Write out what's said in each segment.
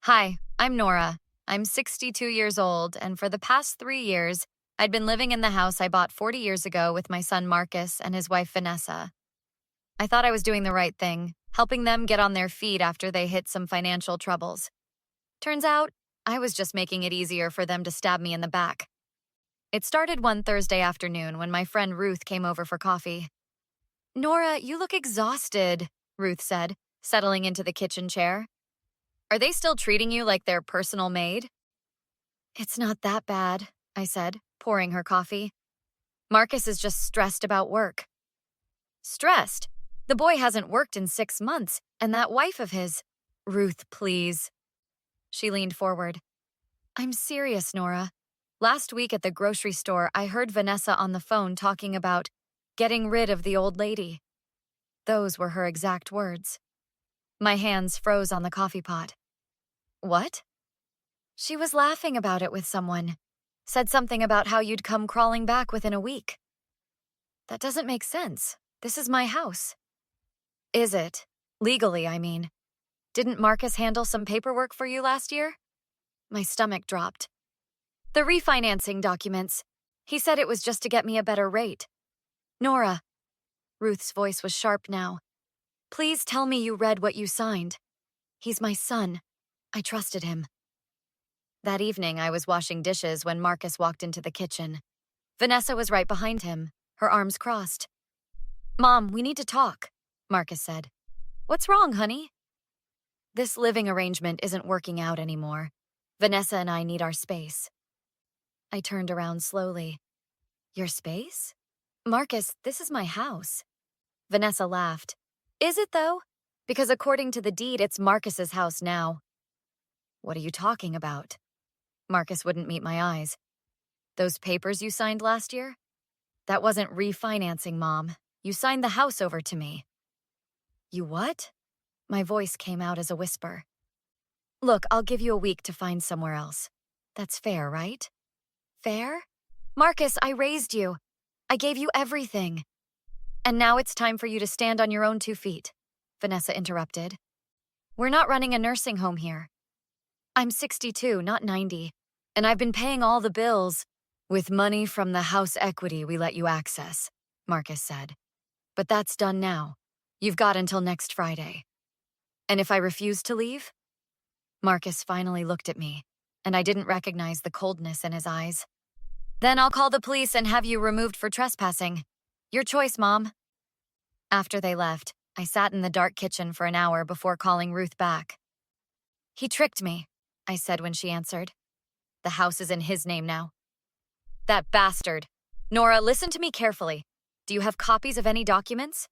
Hi, I'm Nora. I'm 62 years old, and for the past 3 years, I'd been living in the house I bought 40 years ago with my son Marcus and his wife Vanessa. I thought I was doing the right thing, helping them get on their feet after they hit some financial troubles. Turns out, I was just making it easier for them to stab me in the back. It started one Thursday afternoon when my friend Ruth came over for coffee. Nora, you look exhausted, Ruth said, settling into the kitchen chair. Are they still treating you like their personal maid? It's not that bad, I said, pouring her coffee. Marcus is just stressed about work. Stressed? The boy hasn't worked in 6 months, and that wife of his. Ruth, please. She leaned forward. I'm serious, Nora. Last week at the grocery store, I heard Vanessa on the phone talking about getting rid of the old lady. Those were her exact words. My hands froze on the coffee pot. What? She was laughing about it with someone. Said something about how you'd come crawling back within a week. That doesn't make sense. This is my house. Is it? Legally, I mean. Didn't Marcus handle some paperwork for you last year? My stomach dropped. The refinancing documents. He said it was just to get me a better rate. Nora. Ruth's voice was sharp now. Please tell me you read what you signed. He's my son. I trusted him. That evening, I was washing dishes when Marcus walked into the kitchen. Vanessa was right behind him, her arms crossed. Mom, we need to talk, Marcus said. What's wrong, honey? This living arrangement isn't working out anymore. Vanessa and I need our space. I turned around slowly. Your space? Marcus, this is my house. Vanessa laughed. Is it, though? Because according to the deed, it's Marcus's house now. What are you talking about? Marcus wouldn't meet my eyes. Those papers you signed last year? That wasn't refinancing, Mom. You signed the house over to me. You what? My voice came out as a whisper. Look, I'll give you a week to find somewhere else. That's fair, right? Fair? Marcus, I raised you. I gave you everything. And now it's time for you to stand on your own 2 feet, Vanessa interrupted. We're not running a nursing home here. I'm 62, not 90, and I've been paying all the bills with money from the house equity we let you access, Marcus said. But that's done now. You've got until next Friday. And if I refuse to leave? Marcus finally looked at me, and I didn't recognize the coldness in his eyes. Then I'll call the police and have you removed for trespassing. Your choice, Mom. After they left, I sat in the dark kitchen for an hour before calling Ruth back. He tricked me, I said when she answered. The house is in his name now. That bastard. Nora, listen to me carefully. Do you have copies of any documents?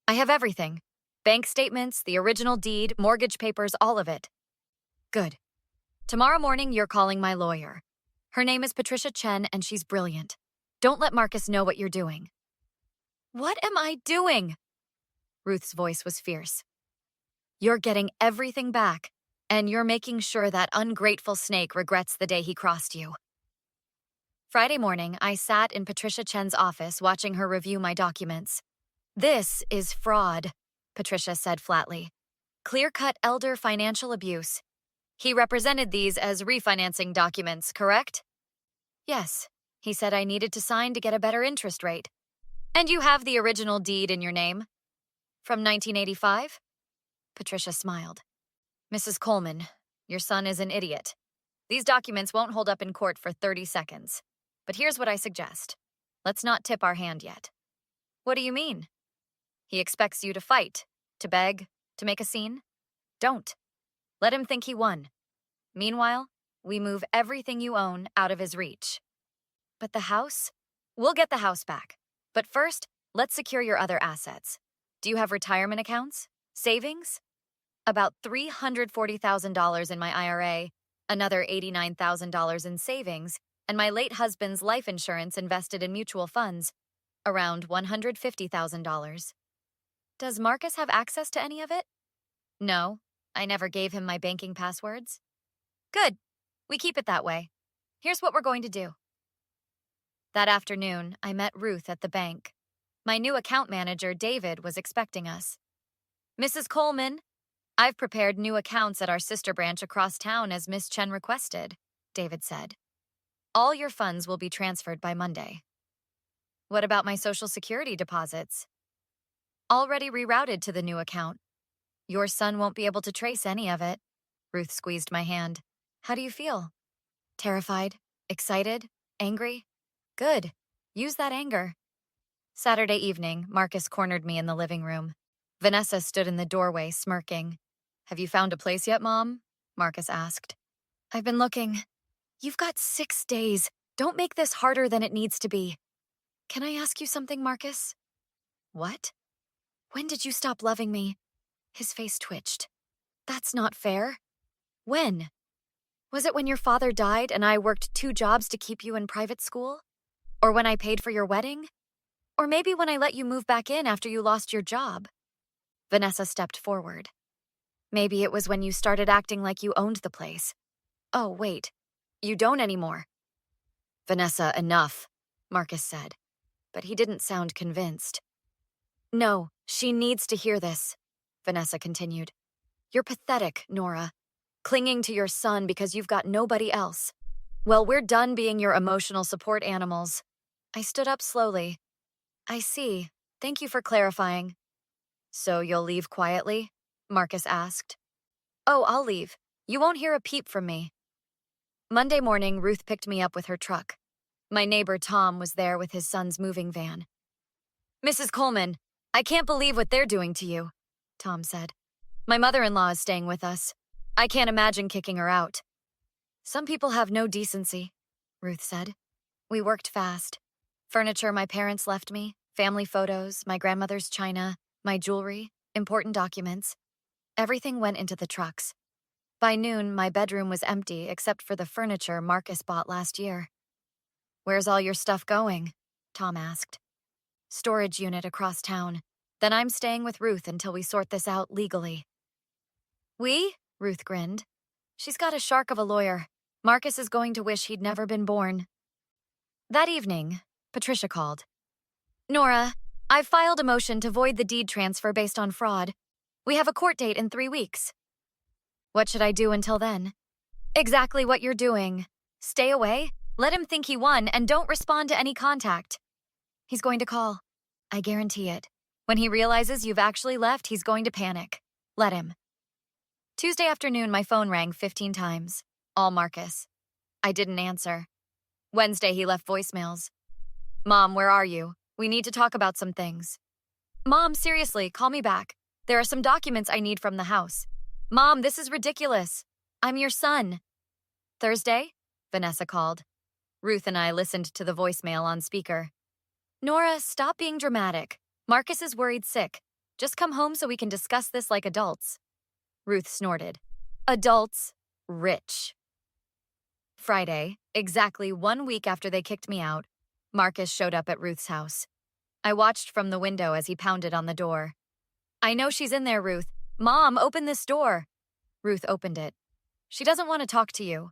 I have everything. Bank statements, the original deed, mortgage papers, all of it. Good. Tomorrow morning, you're calling my lawyer. Her name is Patricia Chen, and she's brilliant. Don't let Marcus know what you're doing. What am I doing? Ruth's voice was fierce. You're getting everything back, and you're making sure that ungrateful snake regrets the day he crossed you. Friday morning, I sat in Patricia Chen's office watching her review my documents. This is fraud, Patricia said flatly. Clear-cut elder financial abuse. He represented these as refinancing documents, correct? Yes. He said I needed to sign to get a better interest rate. And you have the original deed in your name? From 1985? Patricia smiled. Mrs. Coleman, your son is an idiot. These documents won't hold up in court for 30 seconds. But here's what I suggest. Let's not tip our hand yet. What do you mean? He expects you to fight, to beg, to make a scene? Don't. Let him think he won. Meanwhile, we move everything you own out of his reach. But the house? We'll get the house back. But first, let's secure your other assets. Do you have retirement accounts? Savings? About $340,000 in my IRA, another $89,000 in savings, and my late husband's life insurance invested in mutual funds, around $150,000. Does Marcus have access to any of it? No, I never gave him my banking passwords. Good. We keep it that way. Here's what we're going to do. That afternoon, I met Ruth at the bank. My new account manager, David, was expecting us. Mrs. Coleman, I've prepared new accounts at our sister branch across town as Miss Chen requested, David said. All your funds will be transferred by Monday. What about my Social Security deposits? Already rerouted to the new account. Your son won't be able to trace any of it. Ruth squeezed my hand. How do you feel? Terrified? Excited? Angry? Good. Use that anger. Saturday evening, Marcus cornered me in the living room. Vanessa stood in the doorway, smirking. Have you found a place yet, Mom? Marcus asked. I've been looking. You've got 6 days. Don't make this harder than it needs to be. Can I ask you something, Marcus? What? When did you stop loving me? His face twitched. That's not fair. When? Was it when your father died and I worked 2 jobs to keep you in private school? Or when I paid for your wedding? Or maybe when I let you move back in after you lost your job? Vanessa stepped forward. Maybe it was when you started acting like you owned the place. Oh, wait. You don't anymore. Vanessa, enough, Marcus said. But he didn't sound convinced. No, she needs to hear this, Vanessa continued. You're pathetic, Nora. Clinging to your son because you've got nobody else. Well, we're done being your emotional support animals. I stood up slowly. I see. Thank you for clarifying. So you'll leave quietly? Marcus asked. Oh, I'll leave. You won't hear a peep from me. Monday morning, Ruth picked me up with her truck. My neighbor Tom was there with his son's moving van. Mrs. Coleman, I can't believe what they're doing to you, Tom said. My mother-in-law is staying with us. I can't imagine kicking her out. Some people have no decency, Ruth said. We worked fast. Furniture my parents left me, family photos, my grandmother's china, my jewelry, important documents. Everything went into the trucks. By noon, my bedroom was empty except for the furniture Marcus bought last year. Where's all your stuff going? Tom asked. Storage unit across town. Then I'm staying with Ruth until we sort this out legally. We? Ruth grinned. She's got a shark of a lawyer. Marcus is going to wish he'd never been born. That evening, Patricia called. Nora, I've filed a motion to void the deed transfer based on fraud. We have a court date in 3 weeks. What should I do until then? Exactly what you're doing. Stay away, let him think he won, and don't respond to any contact. He's going to call. I guarantee it. When he realizes you've actually left, he's going to panic. Let him. Tuesday afternoon, my phone rang 15 times. All Marcus. I didn't answer. Wednesday, he left voicemails. Mom, where are you? We need to talk about some things. Mom, seriously, call me back. There are some documents I need from the house. Mom, this is ridiculous. I'm your son. Thursday? Vanessa called. Ruth and I listened to the voicemail on speaker. Nora, stop being dramatic. Marcus is worried sick. Just come home so we can discuss this like adults. Ruth snorted. Adults, rich. Friday, exactly 1 week after they kicked me out, Marcus showed up at Ruth's house. I watched from the window as he pounded on the door. I know she's in there, Ruth. Mom, open this door. Ruth opened it. She doesn't want to talk to you.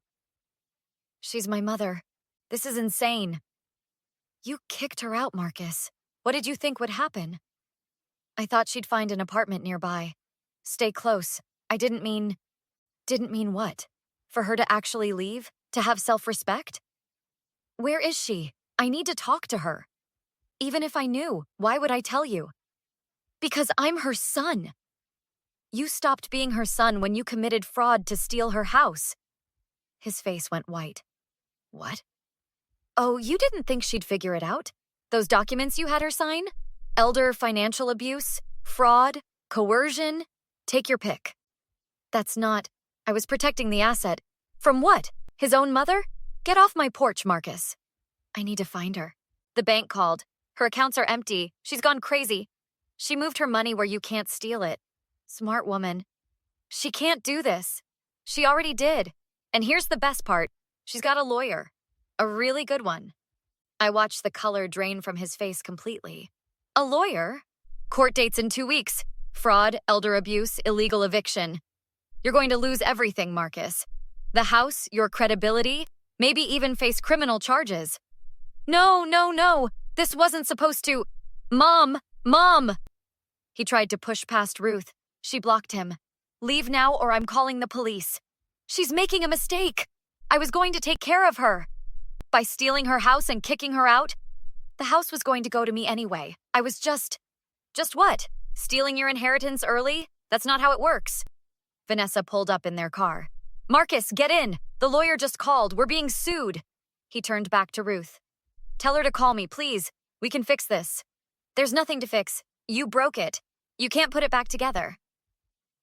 She's my mother. This is insane. You kicked her out, Marcus. What did you think would happen? I thought she'd find an apartment nearby. Stay close. I didn't mean what? For her to actually leave? To have self-respect? Where is she? I need to talk to her. Even if I knew, why would I tell you? Because I'm her son. You stopped being her son when you committed fraud to steal her house. His face went white. What? Oh, you didn't think she'd figure it out? Those documents you had her sign? Elder financial abuse? Fraud? Coercion? Take your pick. That's not... I was protecting the asset. From what? His own mother? Get off my porch, Marcus. I need to find her. The bank called. Her accounts are empty. She's gone crazy. She moved her money where you can't steal it. Smart woman. She can't do this. She already did. And here's the best part. She's got a lawyer. A really good one. I watched the color drain from his face completely. A lawyer? Court dates in 2 weeks. Fraud, elder abuse, illegal eviction. You're going to lose everything, Marcus. The house, your credibility, maybe even face criminal charges. No, no, no. This wasn't supposed to... Mom! Mom! He tried to push past Ruth. She blocked him. Leave now or I'm calling the police. She's making a mistake. I was going to take care of her. By stealing her house and kicking her out, the house was going to go to me anyway. I was just what? Stealing your inheritance early? That's not how it works. Vanessa pulled up in their car. Marcus, get in. The lawyer just called. We're being sued. He turned back to Ruth. Tell her to call me, please. We can fix this. There's nothing to fix. You broke it. You can't put it back together.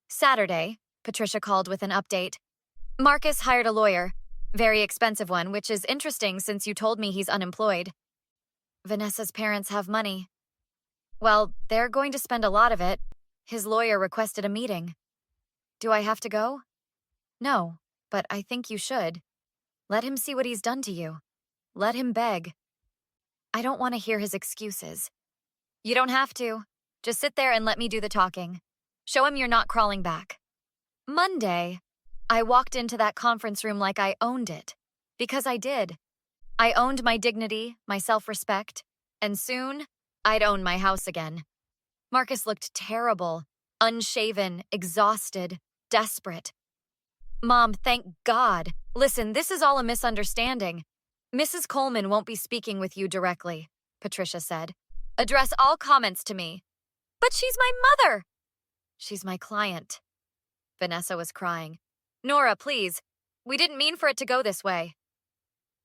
Saturday, Patricia called with an update. Marcus hired a lawyer. Very expensive one, which is interesting since you told me he's unemployed. Vanessa's parents have money. Well, they're going to spend a lot of it. His lawyer requested a meeting. Do I have to go? No, but I think you should. Let him see what he's done to you. Let him beg. I don't want to hear his excuses. You don't have to. Just sit there and let me do the talking. Show him you're not crawling back. Monday, I walked into that conference room like I owned it. Because I did. I owned my dignity, my self-respect, and soon, I'd own my house again. Marcus looked terrible, unshaven, exhausted, desperate. Mom, thank God. Listen, this is all a misunderstanding. Mrs. Coleman won't be speaking with you directly, Patricia said. Address all comments to me. But she's my mother. She's my client. Vanessa was crying. Nora, please. We didn't mean for it to go this way.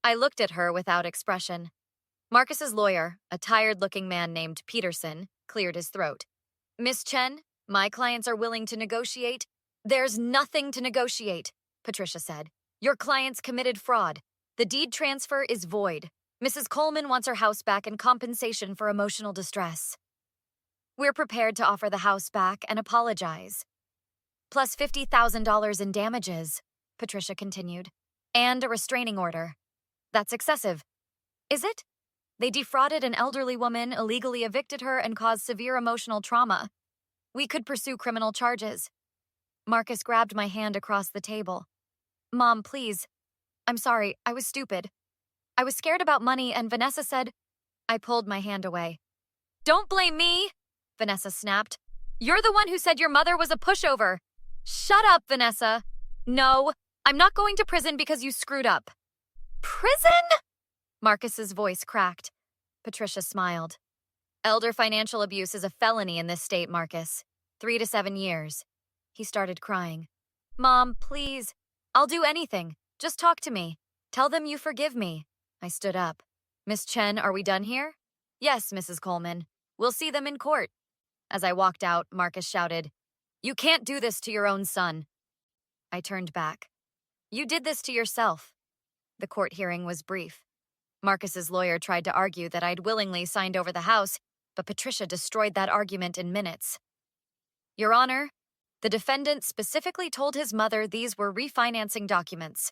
I looked at her without expression. Marcus's lawyer, a tired-looking man named Peterson, cleared his throat. Miss Chen, my clients are willing to negotiate. There's nothing to negotiate, Patricia said. Your clients committed fraud. The deed transfer is void. Mrs. Coleman wants her house back in compensation for emotional distress. We're prepared to offer the house back and apologize. Plus $50,000 in damages, Patricia continued, and a restraining order. That's excessive. Is it? They defrauded an elderly woman, illegally evicted her, and caused severe emotional trauma. We could pursue criminal charges. Marcus grabbed my hand across the table. Mom, please. I'm sorry, I was stupid. I was scared about money, and Vanessa said... I pulled my hand away. Don't blame me, Vanessa snapped. You're the one who said your mother was a pushover. Shut up, Vanessa. No, I'm not going to prison because you screwed up. Prison? Marcus's voice cracked. Patricia smiled. Elder financial abuse is a felony in this state, Marcus. 3 to 7 years. He started crying. Mom, please. I'll do anything. Just talk to me. Tell them you forgive me. I stood up. Miss Chen, are we done here? Yes, Mrs. Coleman. We'll see them in court. As I walked out, Marcus shouted, You can't do this to your own son. I turned back. You did this to yourself. The court hearing was brief. Marcus's lawyer tried to argue that I'd willingly signed over the house, but Patricia destroyed that argument in minutes. Your Honor, the defendant specifically told his mother these were refinancing documents.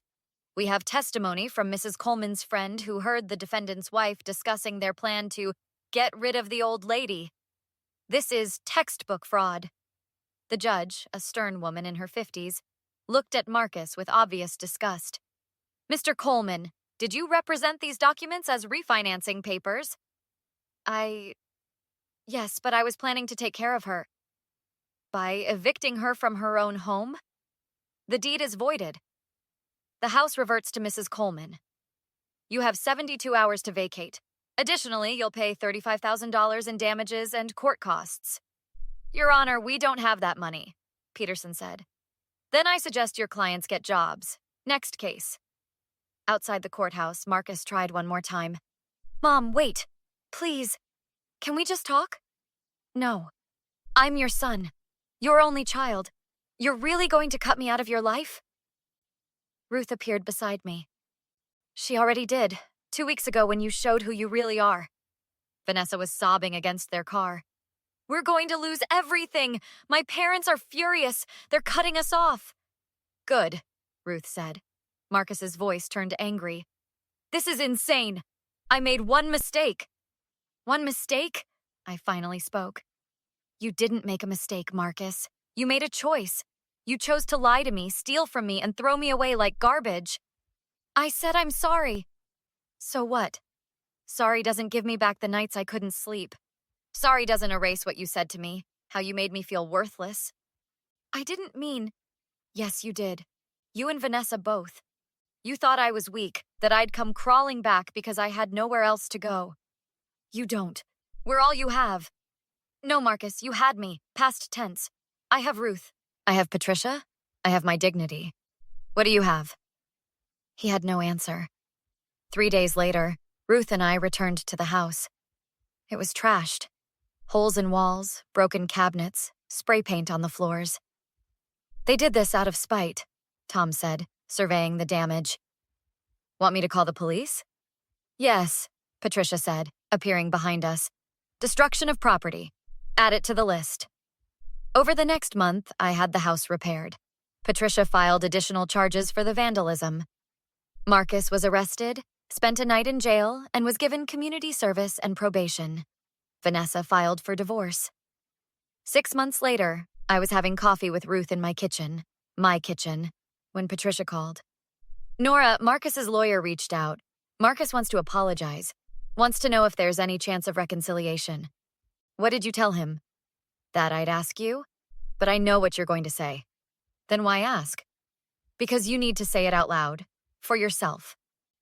We have testimony from Mrs. Coleman's friend who heard the defendant's wife discussing their plan to get rid of the old lady. This is textbook fraud. The judge, a stern woman in her 50s, looked at Marcus with obvious disgust. Mr. Coleman, did you represent these documents as refinancing papers? Yes, but I was planning to take care of her. By evicting her from her own home? The deed is voided. The house reverts to Mrs. Coleman. You have 72 hours to vacate. Additionally, you'll pay $35,000 in damages and court costs. Your Honor, we don't have that money, Peterson said. Then I suggest your clients get jobs. Next case. Outside the courthouse, Marcus tried one more time. Mom, wait. Please. Can we just talk? No. I'm your son. Your only child. You're really going to cut me out of your life? Ruth appeared beside me. She already did, 2 weeks ago when you showed who you really are. Vanessa was sobbing against their car. We're going to lose everything. My parents are furious. They're cutting us off. Good, Ruth said. Marcus's voice turned angry. This is insane. I made one mistake. One mistake? I finally spoke. You didn't make a mistake, Marcus. You made a choice. You chose to lie to me, steal from me, and throw me away like garbage. I said I'm sorry. So what? Sorry doesn't give me back the nights I couldn't sleep. Sorry doesn't erase what you said to me, how you made me feel worthless. I didn't mean. Yes, you did. You and Vanessa both. You thought I was weak, that I'd come crawling back because I had nowhere else to go. You don't. We're all you have. No, Marcus, you had me. Past tense. I have Ruth. I have Patricia. I have my dignity. What do you have? He had no answer. 3 days later, Ruth and I returned to the house. It was trashed. Holes in walls, broken cabinets, spray paint on the floors. They did this out of spite, Tom said, surveying the damage. Want me to call the police? Yes, Patricia said, appearing behind us. Destruction of property. Add it to the list. Over the next month, I had the house repaired. Patricia filed additional charges for the vandalism. Marcus was arrested, spent a night in jail, and was given community service and probation. Vanessa filed for divorce. 6 months later, I was having coffee with Ruth in my kitchen, when Patricia called. Nora, Marcus's lawyer reached out. Marcus wants to apologize, wants to know if there's any chance of reconciliation. What did you tell him? That I'd ask you? But I know what you're going to say. Then why ask? Because you need to say it out loud. For yourself.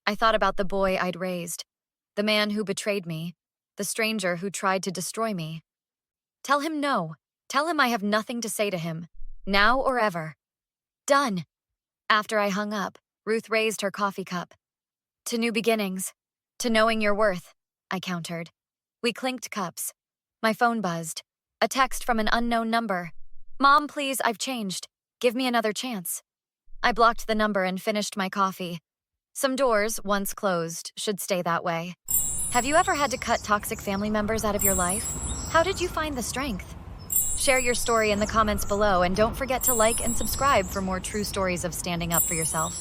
I thought about the boy I'd raised. The man who betrayed me. The stranger who tried to destroy me. Tell him no. Tell him I have nothing to say to him. Now or ever. Done. After I hung up, Ruth raised her coffee cup. To new beginnings. To knowing your worth, I countered. We clinked cups. My phone buzzed. A text from an unknown number. Mom, please, I've changed. Give me another chance. I blocked the number and finished my coffee. Some doors, once closed, should stay that way. Have you ever had to cut toxic family members out of your life? How did you find the strength? Share your story in the comments below and don't forget to like and subscribe for more true stories of standing up for yourself.